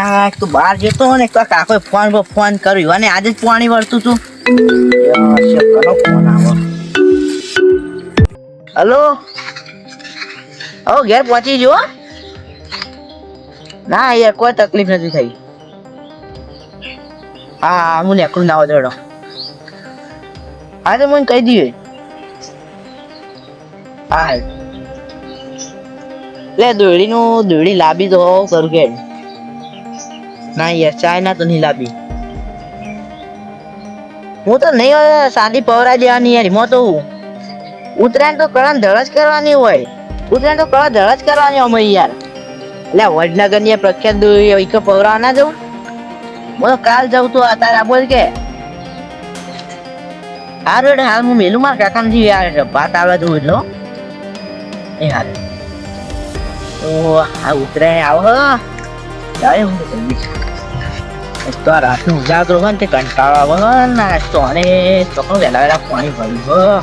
આ તું બહાર જતો ને તો કાકો ફોન કર્યો અને આજે જ પાણી વળતું તું ફોન આવો હલો ઘેર પહોંચી જો ના યાર કોઈ તકલીફ નથી થઈ હા હું નેકળું ના વધડો હા તો મને કહી દઈએ હા લે દોડી લાંબી તો કરું કે ના યાર ચાઇના તો નહીં લાંબી હું તો નહીં હોય સાદી પવરા દેવાની યાર એમાં તો ઉત્તરાયણ તો કળા ધળ જ કરવાની હોય ઉત્તરાયણ તો કળા ધળ જ કરવાની અમે યાર એટલે વડનગર ની પ્રખ્યાત પવરા ના જવું બોલો કાલ જવું તો તારા બોલ કે હારું હાલ હું મેલું માર કાકા થી યાર ભાત આવવા જવું એટલો એ હાલ ઓ આ ઉતરાય આવો જાય હું તો રાતનું ઉજાગરો હોય ને તે કંટાળો આવે ને તો અને ચોકનું વહેલા વહેલા પાણી ભર્યું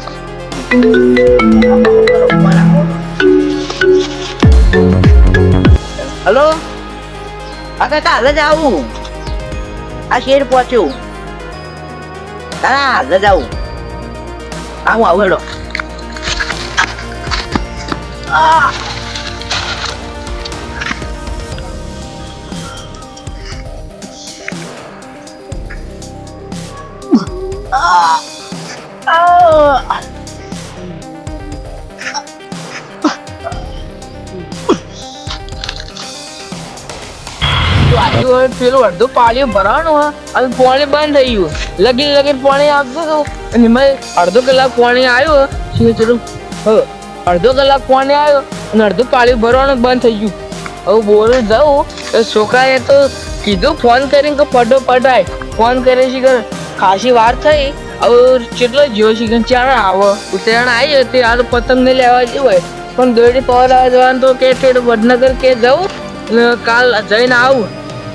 હલો આ કાકા હાલ જ આવું આ શેર પહોંચ્યું હાલ જ આવું આવું હેડો પેલું અડધું પાણી ભરવાનું અને પાણી બંધ થઈ ગયું લગી પાણી આપતું હતું અને એમાં અડધો કલાક પાણી આવ્યું ચલું અડધો કલાક પાણી આવ્યો અને અડધું પાણી ભરવાનું બંધ થઈ ગયું હવે બોર જાઉં તો છોકરાએ તો કીધું ફોન કરીને કે પટો પટાય ફોન કરે છે કે ખાસી વાર થઈ હવે કેટલો જ્યો છે કે ચાણ આવો ઉત્તરાયણ આવી હતી આ તો પતંગ ને લેવા જેવું હોય પણ દોડી પવર આવવા જવાનું તો કે વડનગર કે જવું અને કાલ જઈને આવું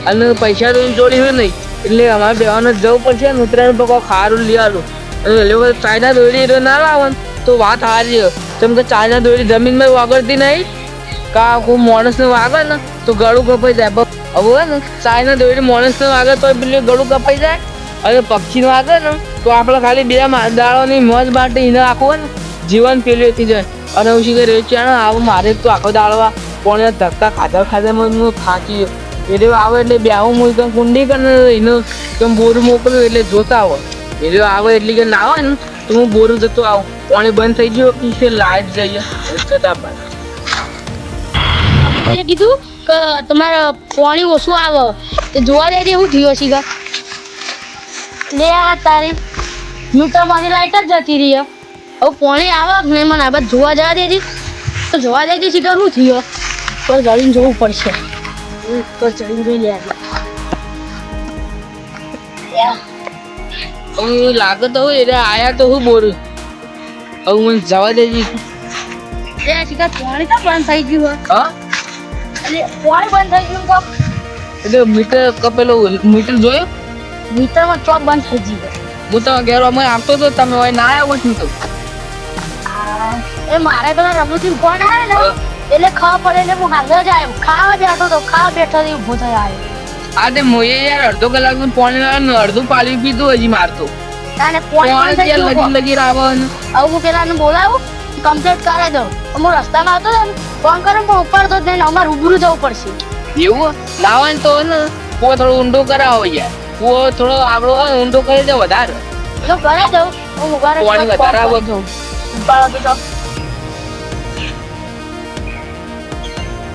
અને પૈસા તો જોડી હોય નહીં એટલે અમારે બેવાનું જવું પડશે ને ઉત્તરાયણ પર કોઈ ખારું લેવાનું અને એ લોકો ચાઇના દોડી ના લાવે તો વાત હારી કેમ કે ચાઇના દોડી જમીનમાં વાગડતી નહીં કા કોઈ માણસને વાગે ને તો ગળું કપાઈ જાય હવે ને ચાઇના દોડી માણસને વાગે તો પેલું ગળું કપાઈ જાય અને પક્ષીને વાગે ને તો આપણે ખાલી બે દાળોની મોજ માટે એને આખું ને જીવન પેલું થઈ જાય અને હું શીખે રેચાણ આવું મારે તો આખો દાળવા પણ ધક્કા ખાધા હું થાકી એટલે આવે એટલે બે આવું હું કુંડી કરીને એનો કેમ બોરું મોકલું એટલે જોતા આવો એટલે આવે એટલે કે ના આવે ને તો હું બોરું જતો આવું પાણી બંધ થઈ ગયું કે લાઈટ જઈએ જતા એ કીધું કે તમારે પાણી ઓછું આવે તે જોવા દે એવું થયું હશે કે લે આ તારી મીટરમાંથી લાઈટ જ જતી રહી હવે પાણી આવે ને મને આ બધું જોવા જવા દેતી તો જોવા દેતી શીખર શું થયું તો જડીને જોવું પડશે તો ચડીને જોઈ લે હવે લાગે તો હોય એટલે આયા તો હું બોરું હવે મને જવા દેજી શીખર પાણી તો બંધ થઈ ગયું હા એટલે પાણી બંધ થઈ ગયું તો એટલે મીટર કપેલો મીટર જોયું મીટરમાં ચોક બંધ થઈ ગયું હું તો ઘેર અમે આપતો તો તમે હોય ના આવ્યો છું તો એ મારે પેલા રમૂથી ફોન આવે ને એટલે ખાવા પડે એટલે હું હાલ જ આવ્યો ખાવા બેઠો ઊભો થઈ આવ્યો આ તે મોએ યાર અડધો કલાકનું પાણી લાવે ને અડધું પાણી પીધું હજી મારતો તાને પાણી લગી રાવણ હવે હું પેલાને બોલાવું કમ્પ્લીટ કરાવી દઉં હું રસ્તામાં આવતો હતો ને ફોન કરે પણ ઉપાડતો જ નહીં અમારે રૂબરૂ જવું પડશે એવું લાવવાનું તો ને કો થોડો ઊંડો કરાવો યાર કો થોડો આગળ હોય ઊંડો કરી દે વધારે તો કરાવી દઉં હું ઉગાડે પાણી વધારે આવે તો ઉપાડો તો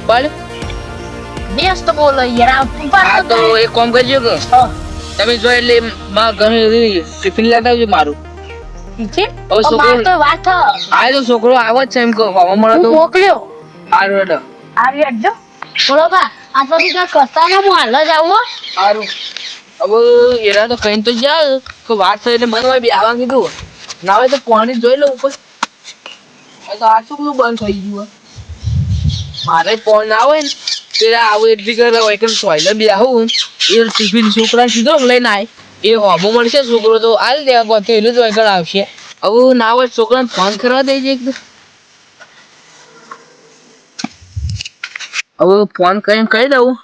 પણ બેસ તો બોલો યાર ઉપાડો તો એક કામ કરજો કે તમે જો એટલે માં ઘણી ટિફિન લેતા આવજો મારું છે હવે છોકરો તો વાત આ તો છોકરો આવો જ છે એમ કહો હવે મળે તો મોકલ્યો સારું હેડો આવી હટજો બોલો બા આ તો બીજા કસ્તા ને હું હાલ જ આવું સારું હવે એના તો કઈ તો જાય કે વાત થઈ એટલે મને બી આવવા કીધું ના હોય તો પાણી જોઈ લો ઉપર તો આ શું બંધ થઈ ગયું મારે ફોન આવે ને તે આવું એટલી કરે હોય કે સોયલે બી આવું એ ટિફિન છોકરા સીધો લઈને આય એ હોમો મળશે છોકરો તો હાલ દેવા પહોંચે એટલું જ વગર આવશે હવે ના હોય છોકરાને ફોન કરવા દેજે એકદમ હવે ફોન કરીને કહી દઉં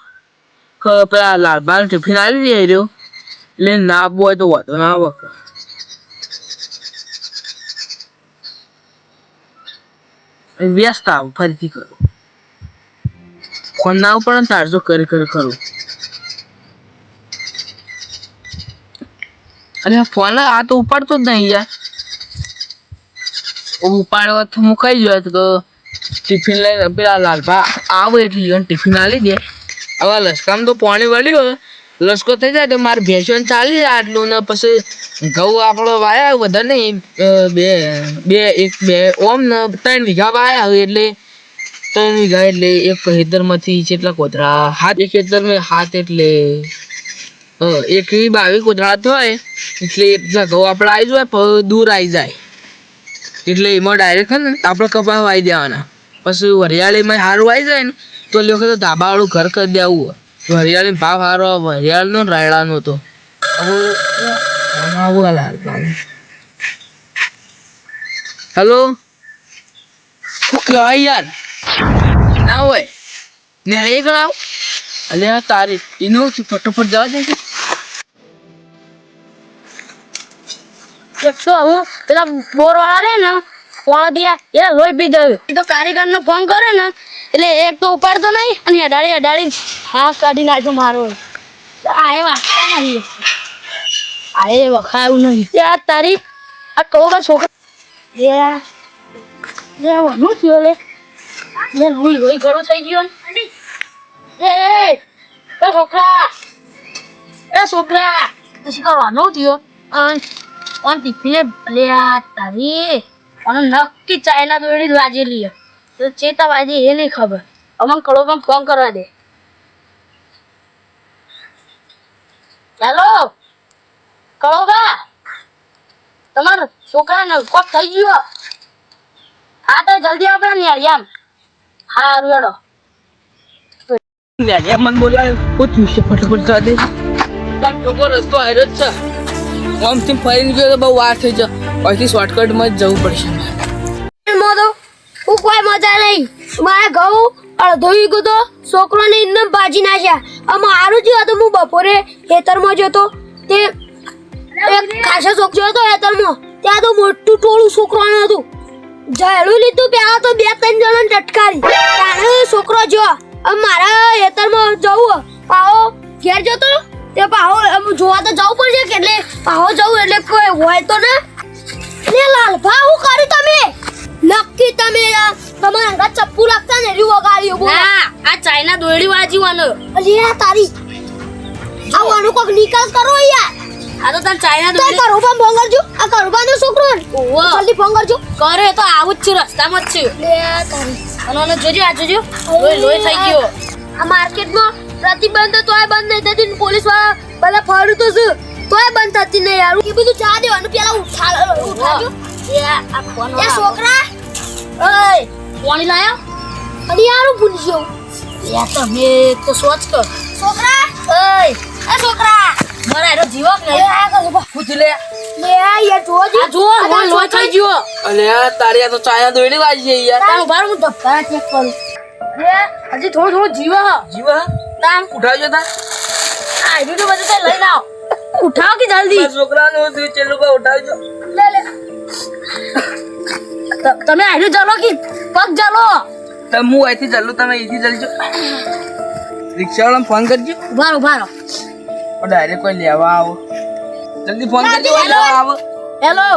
પેલા લાલબાનું ટિફિન આવી જાય રહ્યો એટલે ના આપવું હોય તો વાંધો ના આવે વ્યસ્ત આવું ફરીથી કરું ફોન ના ઉપર ચાર્જો કરી કરું અરે ફોન આ તો ઉપાડતો જ નહીં યાર ઉપાડવા તો મુકાઈ ગયો તો ટિફિન લઈને પેલા લાલભા આવે એટલે ટિફિન આલી દે હવે લસકામ તો પાણી વળ્યું લસકો થઈ જાય તો મારે ભેંસોને ચાલી જાય આટલું ને પછી ઘઉં આપણો વાયા વધારે નહીં બે ઓમ ને 3 વીઘા વાયા હોય એટલે 3 વીઘા એટલે એક ખેતરમાંથી કેટલા કોતરા એક ખેતરમાં હાથ એટલે 22 કોતરા હોય એટલે એટલા ઘઉં આપણે આવી જાય દૂર આવી જાય એટલે એમાં ડાયરેક્ટ ને આપણે કપા વાવી દેવાના પછી હરિયાળીમાં સારું આવી જાય ને તો લોકો તો ધાબાવાળું ઘર કરી દેવું હરિયાળી ભાવ સારો હરિયાળનો રાયડાનો તો હેલો શું કહેવાય યાર ના હોય ને એ ગણાવ અલ્યા તારી એનું ફટોફટ જવા દે એક તો હું પેલા બોરવાળા રે ને ફોન દિયા એ લોહી પી ગયું તો કારીગરનો ફોન કરે ને એટલે એક તો ઉપાડતો નહીં અને અડાડી હા કાઢી નાખ્યો મારો આ વાગતા નહીં આ વખાયું નહીં યાર તારી આ કહો કે છોકરા વનું થયો લે લોહી ઘણો થઈ ગયો છોકરા પછી કરવાનો થયો ઓન ટિફિને લે તારી અને નક્કી ચાઇના દોડી વાજેલી તો ચેતા વાજે એ નહીં ખબર અમને કડોમાં ફોન કરવા દે ચાલો કડોબા તમારા છોકરાને કોક થઈ ગયો હા તો જલ્દી આપણે ને યાર એમ હારું હેડો મને બોલાય પૂછ્યું છે ફટાફટ જવા દે ચોખ્ખો રસ્તો હાર્યો જ છે આમથી ફરીને ગયો તો બહુ વાર થઈ જાય અહીંથી શોર્ટકટમાં જ જવું પડશે હું કોઈ મજા નહીં મારા ઘઉં અડધો વીઘો તો છોકરોને એકદમ ભાજી નાખ્યા મારું જ હતું હું બપોરે ખેતરમાં જતો તે એક ખાસો છોકરો હતો ખેતરમાં ત્યાં તો મોટું ટોળું છોકરાનું હતું ઝાડું લીધું પેલા તો 2-3 જણાને ટટકારી ત્યારે છોકરો જો મારા ખેતરમાં જવું પાવો ઘેર જતો તે પાવો જોવા તો જવું પડશે કે એટલે પાવો જવું એટલે કોઈ હોય તો ને લે લાલભા હું કર્યું તમે નક્કી તમે તમારા ચપ્પુ લાગતા ને રીવો ગાડીઓ ના આ ચાઇના દોરડી વાજીવાનો અલ્યા તારી આ વાનો કોક નિકાલ કરો યાર આ તો તને ચાઇના દોરડી કરો પણ ફોન કરજો આ કરવાનો છોકરો ઓહો જલ્દી ફોન કરજો કરે તો આવું જ છે રસ્તામાં જ છે લે તારી અને જોજો આ જોજો લોહી થઈ ગયો આ માર્કેટમાં પ્રતિબંધ તોય બંધ નહીં થતી પોલીસ વાળા બધા ફાડું તો છે તોય બંધ થતી નહીં યાર એ બધું ચા દેવાનું પેલા ઉઠાજો આ ફોન એ છોકરા ઓય પાણી લાયો અરે યાર ભૂલી ગયો યાર તમે તો સોચ કર છોકરા ઓય એ છોકરા મારા એનો જીવક નહીં આ કર પૂછ લે યાર જોજી આ જો લોહી થઈ ગયો અલે તારી આ તો ચાયા દોડી વાજી છે યાર તારું બાર હું ધક્કા ચેક કરું હજી થોડું જીવ તામ ઉઠાવજો તા આ બધું તે લઈને આવ ઉઠાવ કે જલ્દી છોકરાનું ચેલું કા ઉઠાવજો લે તમે આજો ચાલો કે પગ ચાલો તમે હું અહીંથી ચાલું તમે અહીંથી ચાલજો રિક્ષાવાળાને ફોન કરજો ઉભા રહો ડાયરેક્ટ કોઈ લેવા આવો જલ્દી ફોન કરજો લેવા આવો હેલો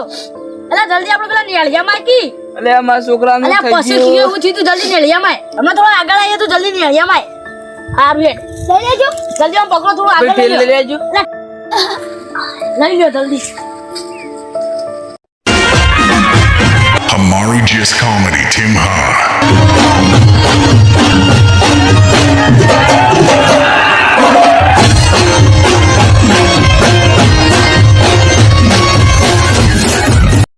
એલા જલ્દી આપણે પેલા નેળિયા માકી અલે મારા છોકરાનું અલે થઈ પછી ગયું હું થી તું જલ્દી નેળિયા માં હમણાં થોડા આગળ આવીએ તો જલ્દી નેળિયા માં હારું લઈ લેજો જલ્દી આમ પકડો થોડું આગળ તેલ લઈ લેજો લઈ લો જલ્દી Amari Just Comedy, Tim Ha.